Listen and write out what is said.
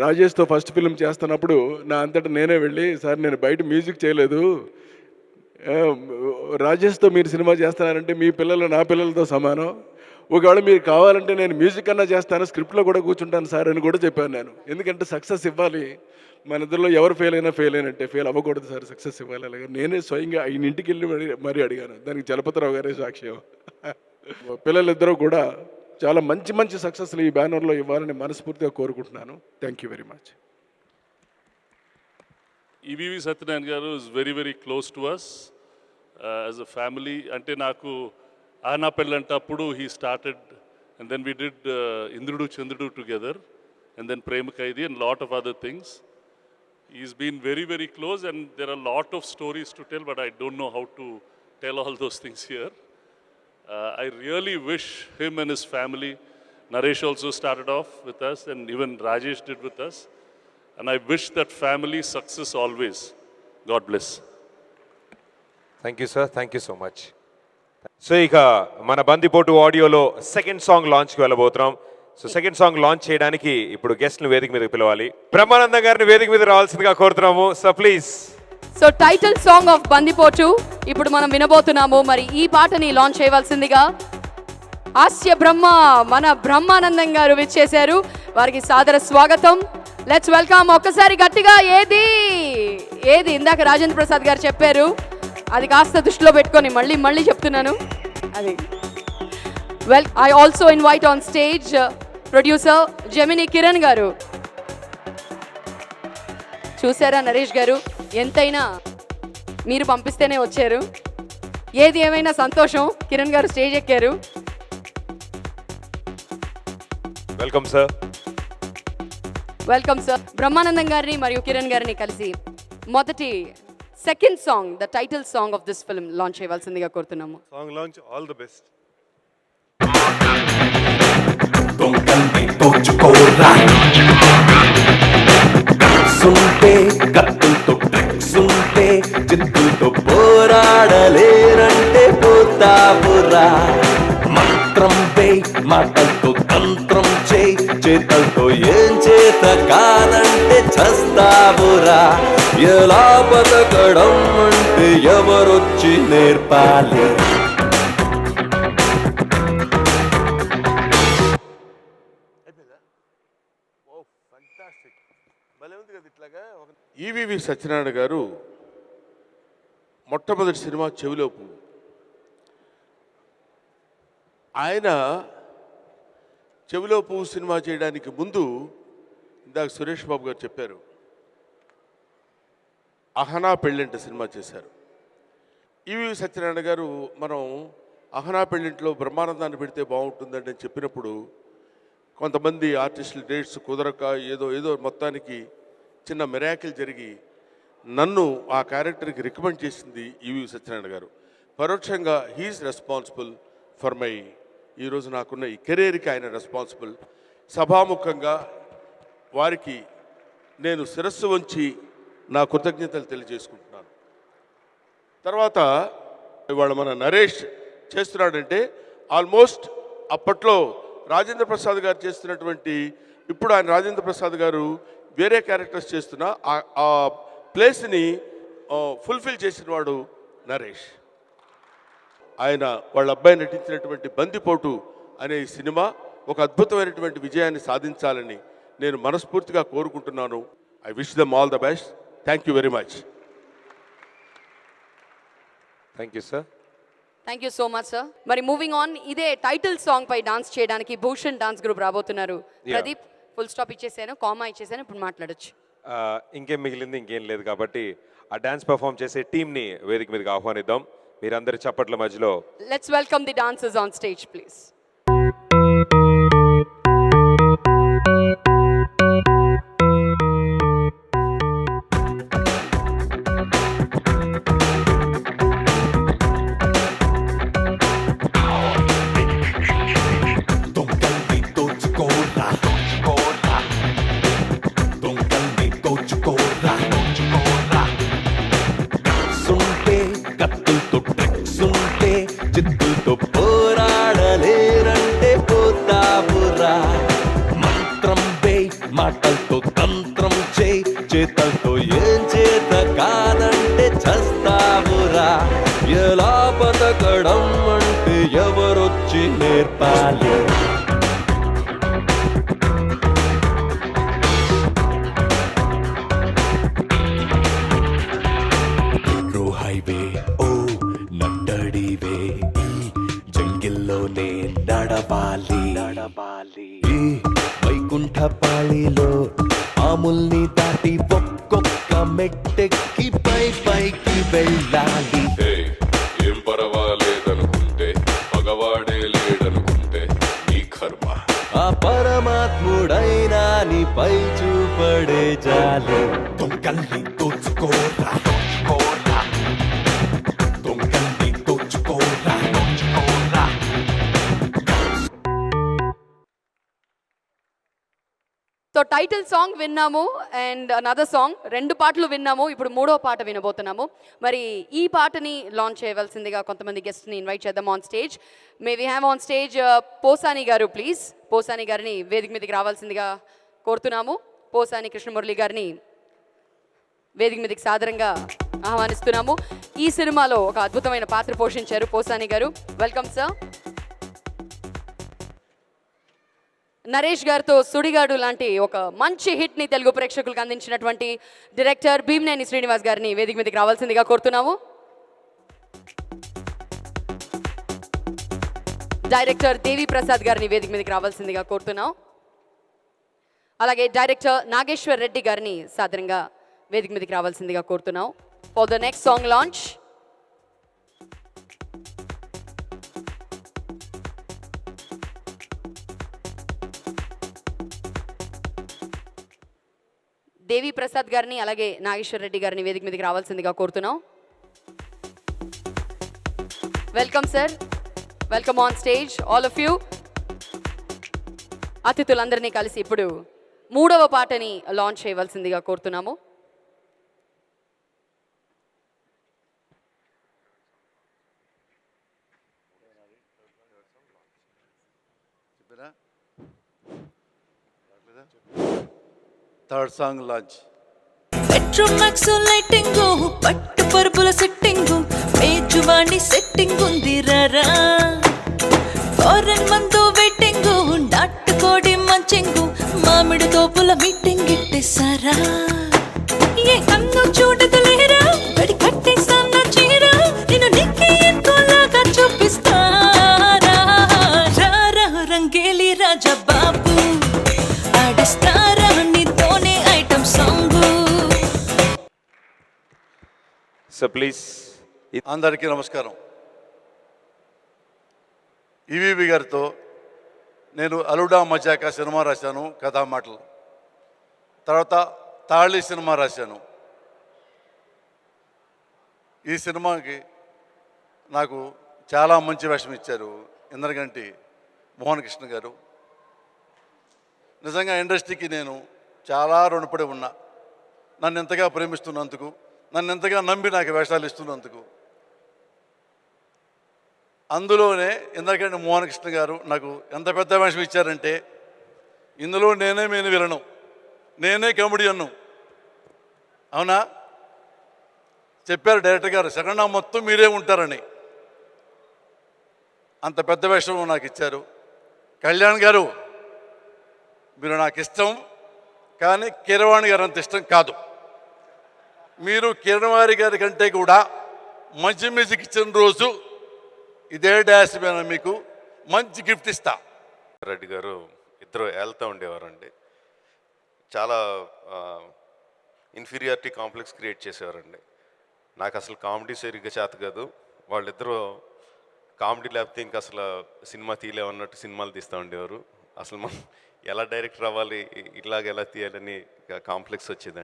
రాజేష్తో first film చేస్తున్నప్పుడు నా అంతటా నేనే వెళ్ళి, సార్ నేను బయట మ్యూజిక్ చేయలేదు, ఆ, రాజేష్తో మీరు సినిమా చేస్తున్నారంటే మీ పిల్లలు నా పిల్లలతో సమానం, ఒకవేళ మీరు కావాలంటే నేను మ్యూజిక్ అన్నా చేస్తాను, స్క్రిప్ట్లో కూడా కూర్చుంటాను సార్ అని కూడా చెప్పాను నేను. ఎందుకంటే సక్సెస్ ఇవ్వాలి, మన ఇద్దరిలో ఎవరు ఫెయిల్ అయినట్టే, ఫెయిల్ అవ్వకూడదు సార్, సక్సెస్ ఇవ్వాలి. అలాగే నేనే స్వయంగా ఆయన ఇంటికి వెళ్ళి మరీ అడిగాను. దానికి చలపతిరావు గారే సాక్ష్యం. పిల్లలిద్దరూ కూడా చాలా మంచి మంచి సక్సెస్లు ఈ బ్యానర్లో ఇవ్వాలని మనస్ఫూర్తిగా కోరుకుంటున్నాను. Thank you very much. EVV Satyanarayana garu is very very close to us as a family. అంటే నాకు ఆనా పెళ్ళంటప్పుడు he started and then we did Indrudu Chandrudu together and then Prema Khaidi and lot of other things. He's been very, very close and there are a lot of stories to tell, but I don't know how to tell all those things here. I really wish him and his family, Naresh also started off with us and even Rajesh did with us. And I wish that family success always. God bless. Thank you sir, thank you so much. So ఇక మన బందిపోటు ఆడియోలో second song లాంచ్కి వెళ్ళబోతున్నాం. So second song launch చేయడానికి ఇప్పుడు గెస్ట్ని వేదిక మీదకి పిలవాలి. బ్రహ్మానందం గారిని వేదిక మీద రావాల్సిందిగా కోరుతున్నాము. So please. So title song of బందిపోటు ఇప్పుడు మనం వినబోతున్నాము. మరి ఈ పాటని లాంచ్ చేయవలసిందిగా హాస్య బ్రహ్మ మన బ్రహ్మానందం గారు విచ్చేశారు. వారికి సాదర స్వాగతం. Let's welcome. ఒక్కసారి గట్టిగా ఏది ఏది ఇందాక రాజేంద్ర ప్రసాద్ గారు చెప్పారు, అది కాస్త దృష్టిలో పెట్టుకొని మళ్ళీ చెప్తున్నాను. అది I also invite on stage producer Gemini Kiran garu. చూసారా నరేష్ గారు, ఎంతైనా మీరు పంపిస్తేనే వచ్చారు. ఏది ఏమైనా సంతోషం, కిరణ్ గారు స్టేజ్ ఎక్కారు. Welcome sir. Welcome sir. Brahmanandam గారిని మరియు కిరణ్ గారిని కలిసి మొదటి second song, the title song of this film launch చేయవలసిందిగా కోరుతున్నాము. Song launch all the best. సుంటే కత్తులతో సుంటే జిత్తులతో పోరాడలేరంటే పోతాపురా. మంత్రం వే మాటలతో తంత్రం చేయి, చేతలతో ఏం చేత కాదంటే చస్తావురా. ఎలా బతకడం అంటే ఎవరొచ్చి నేర్పాలి. ఈవీవి సత్యనారాయణ గారు మొట్టమొదటి సినిమా చెవిలో పువ్వు. ఆయన చెవిలో పువ్వు సినిమా చేయడానికి ముందు ఇందాక సురేష్ బాబు గారు చెప్పారు, అహనా పెళ్ళింట సినిమా చేశారు. ఈవీవి సత్యనారాయణ గారు మనం అహనా పెళ్ళింట్లో బ్రహ్మానందాన్ని పెడితే బాగుంటుందని చెప్పినప్పుడు కొంతమంది ఆర్టిస్టులు డేట్స్ కుదరక ఏదో మొత్తానికి చిన్న మిరాకిల్ జరిగి నన్ను ఆ క్యారెక్టర్కి రికమెండ్ చేసింది ఈవీవి సత్యనారాయణ గారు. పరోక్షంగా హీఈస్ రెస్పాన్సిబుల్ ఫర్ మై ఈరోజు నాకున్న ఈ కెరీర్కి ఆయన రెస్పాన్సిబుల్. సభాముఖంగా వారికి నేను శిరస్సు వంచి నా కృతజ్ఞతలు తెలియజేసుకుంటున్నాను. తర్వాత ఇవాళ మన నరేష్ చేస్తున్నాడంటే ఆల్మోస్ట్ అప్పట్లో రాజేంద్ర ప్రసాద్ గారు చేస్తున్నటువంటి, ఇప్పుడు ఆయన రాజేంద్ర ప్రసాద్ గారు వేరే క్యారెక్టర్స్ చేస్తున్న ఆ ప్లేస్ని ఫుల్ఫిల్ చేసిన వాడు నరేష్. ఆయన వాళ్ళ అబ్బాయి నటించినటువంటి బందిపోటు అనే ఈ సినిమా ఒక అద్భుతమైనటువంటి విజయాన్ని సాధించాలని నేను మనస్ఫూర్తిగా కోరుకుంటున్నాను. I wish them all the best. Thank you very much. Thank you sir. Thank you so much sir. మరి మూవింగ్ ఆన్, ఇదే టైటిల్ సాంగ్ పై డాన్స్ చేయడానికి భూషణ్ డాన్స్ గ్రూప్ రాబోతున్నారు. ప్రదీప్, ఫుల్ స్టాప్ ఇచ్చేసాను, కామా ఇచ్చేసాను, ఇప్పుడు మాట్లాడొచ్చు. ఇంకేం మిగిలింది? ఇంకేం లేదు. కాబట్టి ఆ డాన్స్ పర్ఫామ్ చేసే టీంని వేదిక మీదకి ఆహ్వానిద్దాం. మీరందరి చప్పట్ల మధ్యలో let's welcome the dancers on stage please. కత్తులతో ట్రిక్స్ ఉంటే జిత్తులతో పోరాడలే చేతలతో తంత్రం చేయి చేతలతో ఏం చేత కాదంటే చస్తావురా ఎలా బతకడం అంటే ఎవరొచ్చి నేర్పాలి హైవే ఓ నట్టడివే ఈ జంగిల్లోనే నడవాలి ఈ వైకుంఠపాళిలో ఆముల్ని దాటి ఒక్కొక్క మెట్టెక్కి పైకి వెళ్ళాలి ఏం పర్వాలేదనుకుంటే పగవాడే లేడనుకుంటే నీ కర్మ ఆ పరమాత్ముడైనా నీపై చూపడే జాలి దొంగల్ని దోచుకోరా దొంగల్ని దోచుకోరా సో టైటిల్ సాంగ్ విన్నాము అండ్ అనదర్ సాంగ్, రెండు పాటలు విన్నాము. ఇప్పుడు మూడో పాట వినబోతున్నాము. మరి ఈ పాటని లాంచ్ చేయవలసిందిగా కొంతమంది గెస్ట్ని ఇన్వైట్ చేద్దాం on stage. May we have on stage Posani garu, please. Posani గారిని వేదిక మీదకి రావాల్సిందిగా కోరుతున్నాము. పోసాని కృష్ణమురళి గారిని వేదిక మీదకి సాదరంగా ఆహ్వానిస్తున్నాము. ఈ సినిమాలో ఒక అద్భుతమైన పాత్ర పోషించారు పోసాని గారు. Welcome sir. నరేష్ గారితో సుడిగాడు లాంటి ఒక మంచి హిట్ని తెలుగు ప్రేక్షకులకు అందించినటువంటి డైరెక్టర్ భీమ్నేని శ్రీనివాస్ గారిని వేదిక మీదకి రావాల్సిందిగా కోరుతున్నాము. డైరెక్టర్ దేవి ప్రసాద్ గారిని వేదిక మీదకి రావాల్సిందిగా కోరుతున్నాం. అలాగే డైరెక్టర్ నాగేశ్వర్ రెడ్డి గారిని సాదరంగా వేదిక మీదకి రావాల్సిందిగా కోరుతున్నాం for the next song launch. Devi Prasad గారిని అలాగే నాగేశ్వర్ రెడ్డి గారిని వేదిక మీదకి రావాల్సిందిగా కోరుతున్నాం. Welcome sir, welcome on stage all of you. అతిథులందరినీ కలిసి ఇప్పుడు మూడవ పాటని లాంచ్ చేయవలసిందిగా కోరుతున్నాము. Third song launch. Petromax lighting, పట్టు పరుపుల సెట్టింగ్, మేజువాణి సెట్టింగ్ ఉంది రారా. ఫారెన్ మందు వెయిటింగ్, నాటుకోడి మంచింగ్, మామిడి తోపుల మీటింగ్ ఇట్టేసారా. ఏ కన్ను చూడదులేరా, గడి కట్టేసాన్న చీర, నేను నీకే ఎంతోలాగా చూపిస్తారా. రారా రంగేలి రాజా బాబు, ఆడిస్తారా నీతోనే ఐటమ్ సాంగ్. So please. అందరికీ నమస్కారం. ఈవీవి గారితో నేను అలుడా మజాక సినిమా రాశాను, కథామాటలు. తర్వాత తాళి సినిమా రాశాను. ఈ సినిమాకి నాకు చాలా మంచి వేషం ఇచ్చారు ఇంద్రగంటి మోహన్ కృష్ణ గారు. నిజంగా ఇండస్ట్రీకి నేను చాలా రుణపడి ఉన్నా. నన్ను ఎంతగా ప్రేమిస్తున్నందుకు, నన్ను ఎంతగా నమ్మి నాకు వేషాలు ఇస్తున్నందుకు. అందులోనే ఇంద్రగంటి మోహన్ కృష్ణ గారు నాకు ఎంత పెద్ద వేషం ఇచ్చారంటే, ఇందులో నేనే మెయిన్ విలను, నేనే కమెడియన్ను. అవునా? చెప్పారు డైరెక్టర్ గారు, సెకండ్ హాఫ్ మొత్తం మీరే ఉంటారని. అంత పెద్ద వేషం నాకు ఇచ్చారు. కళ్యాణ్ గారు, మీరు నాకు ఇష్టం, కానీ కీరవాణి గారు అంత ఇష్టం కాదు. మీరు కీరవాణి గారి కంటే కూడా మంచి మ్యూజిక్ ఇచ్చిన రోజు ఇదే డాష్ మీద మీకు మంచి గిఫ్ట్ ఇస్తా. రెడ్డి గారు ఇద్దరు వెళ్తూ ఉండేవారండి. చాలా ఇన్ఫీరియారిటీ కాంప్లెక్స్ క్రియేట్ చేసేవారండి. నాకు అసలు కామెడీ సరిగ్గా చేత కాదు. వాళ్ళిద్దరూ కామెడీ లేకపోతే ఇంకా అసలు సినిమా తీయలేమన్నట్టు సినిమాలు తీస్తూ ఉండేవారు. అసలు మనం ఎలా డైరెక్టర్ అవ్వాలి, ఇలాగ ఎలా తీయాలని కాంప్లెక్స్ వచ్చేదండి.